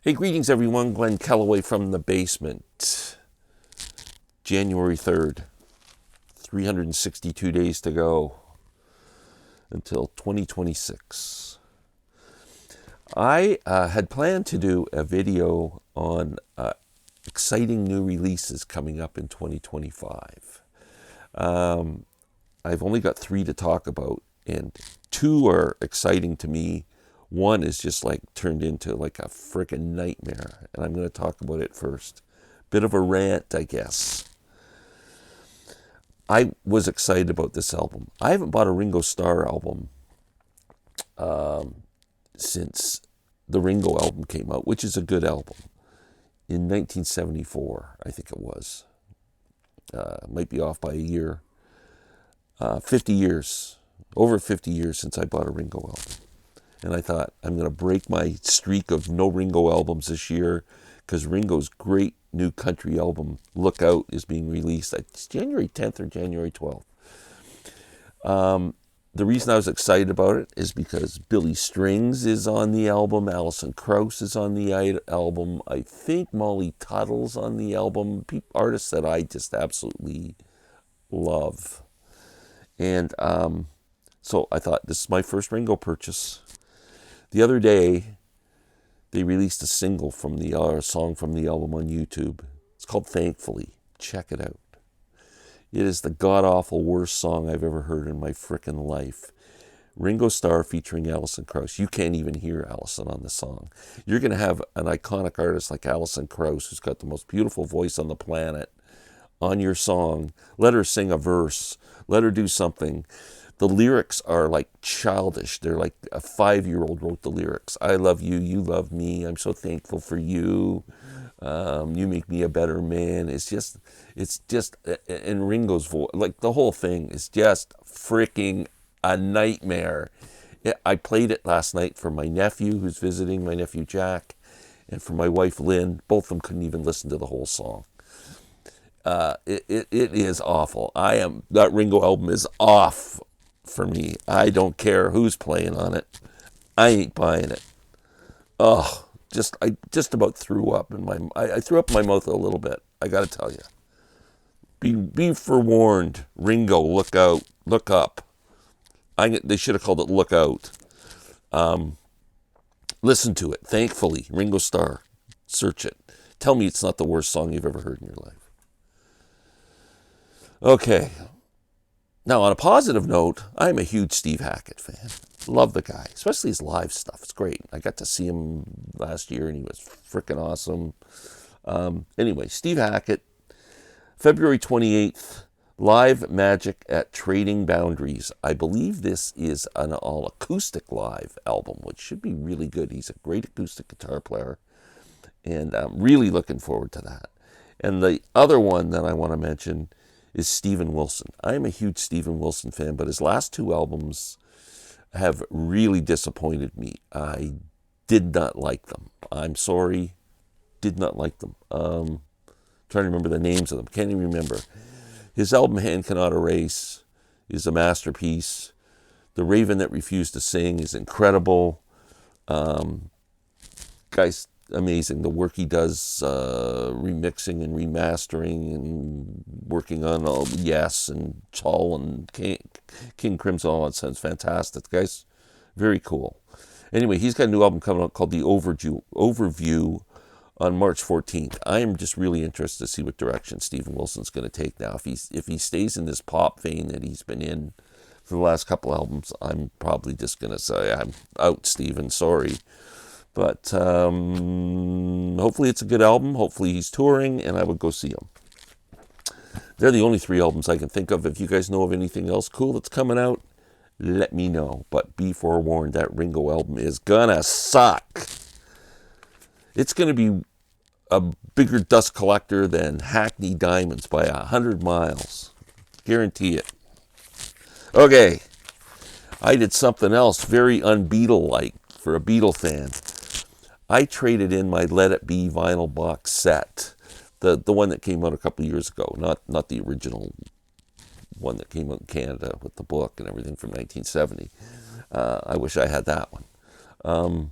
Hey, greetings everyone. Glenn Kellaway from the basement. January 3rd. 362 days to go until 2026. I had planned to do a video on exciting new releases coming up in 2025. I've only got 3 to talk about, and 2 are exciting to me. One is just like turned into like a freaking nightmare, and I'm going to talk about it first. Bit of a rant, I guess. I was excited about this album. I haven't bought a Ringo Starr album since the Ringo album came out, which is a good album. In 1974, I think it was. Might be off by a year. 50 years. Over 50 years since I bought a Ringo album. And I thought, I'm going to break my streak of no Ringo albums this year because Ringo's great new country album, Look Out, is being released. It's January 10th or January 12th. The reason I was excited about it is because Billy Strings is on the album. Alison Krauss is on the album. I think Molly Tuttle's on the album. Artists that I just absolutely love. And so I thought, this is my first Ringo purchase. The other day, they released a single from the song from the album on YouTube. It's called Thankfully. Check it out. It is the god-awful worst song I've ever heard in my frickin' life. Ringo Starr featuring Alison Krauss. You can't even hear Alison on the song. You're going to have an iconic artist like Alison Krauss, who's got the most beautiful voice on the planet, on your song. Let her sing a verse. Let her do something. The lyrics are like childish. They're like a 5-year-old wrote the lyrics. I love you, you love me. I'm so thankful for you. You make me a better man. It's just, and Ringo's voice, like the whole thing is just freaking a nightmare. I played it last night for my nephew who's visiting, my nephew Jack, and for my wife Lynn. Both of them couldn't even listen to the whole song. It is awful. That Ringo album is off for me. I don't care who's playing on it. I ain't buying it. Oh, I just about threw up I threw up in my mouth a little bit. I got to tell you. Be forewarned. Ringo, look out, look up. They should have called it Look Out. Listen to it. Thankfully, Ringo Starr. Search it. Tell me it's not the worst song you've ever heard in your life. Okay. Now, on a positive note, I'm a huge Steve Hackett fan. Love the guy, especially his live stuff. It's great. I got to see him last year, and he was freaking awesome. Anyway, Steve Hackett, February 28th, Live Magic at Trading Boundaries. I believe this is an all-acoustic live album, which should be really good. He's a great acoustic guitar player, and I'm really looking forward to that. And the other one that I want to mention is Steven Wilson. I'm a huge Steven Wilson fan, but his last 2 albums have really disappointed me. I did not like them. I'm sorry, did not like them. Trying to remember the names of them. Can't even remember. His album Hand Cannot Erase is a masterpiece. The Raven That Refused to Sing is incredible. Guys, amazing. The work he does remixing and remastering and working on all Yes and Tall and King Crimson, all that sounds fantastic. The guy's very cool. Anyway, he's got a new album coming out called The Overview on March 14th. I am just really interested to see what direction Steven Wilson's going to take now. If he stays in this pop vein that he's been in for the last couple albums, I'm probably just going to say, I'm out, Steven, sorry. But hopefully it's a good album. Hopefully he's touring, and I would go see him. They're the only 3 albums I can think of. If you guys know of anything else cool that's coming out, let me know. But be forewarned, that Ringo album is gonna suck. It's gonna be a bigger dust collector than Hackney Diamonds by 100 miles. Guarantee it. Okay, I did something else very un-Beatle-like for a Beatle fan. I traded in my Let It Be vinyl box set, the one that came out a couple of years ago, not the original one that came out in Canada with the book and everything from 1970. I wish I had that one.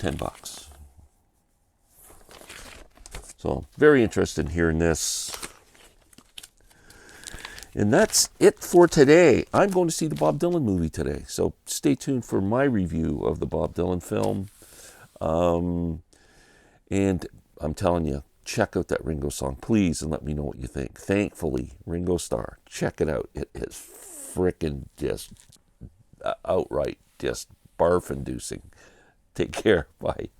$10. So very interested in hearing this. And that's it for today. I'm going to see the Bob Dylan movie today. So stay tuned for my review of the Bob Dylan film. And I'm telling you, check out that Ringo song, please, and let me know what you think. Thankfully, Ringo Starr. Check it out. It is frickin' just outright just barf-inducing. Take care. Bye.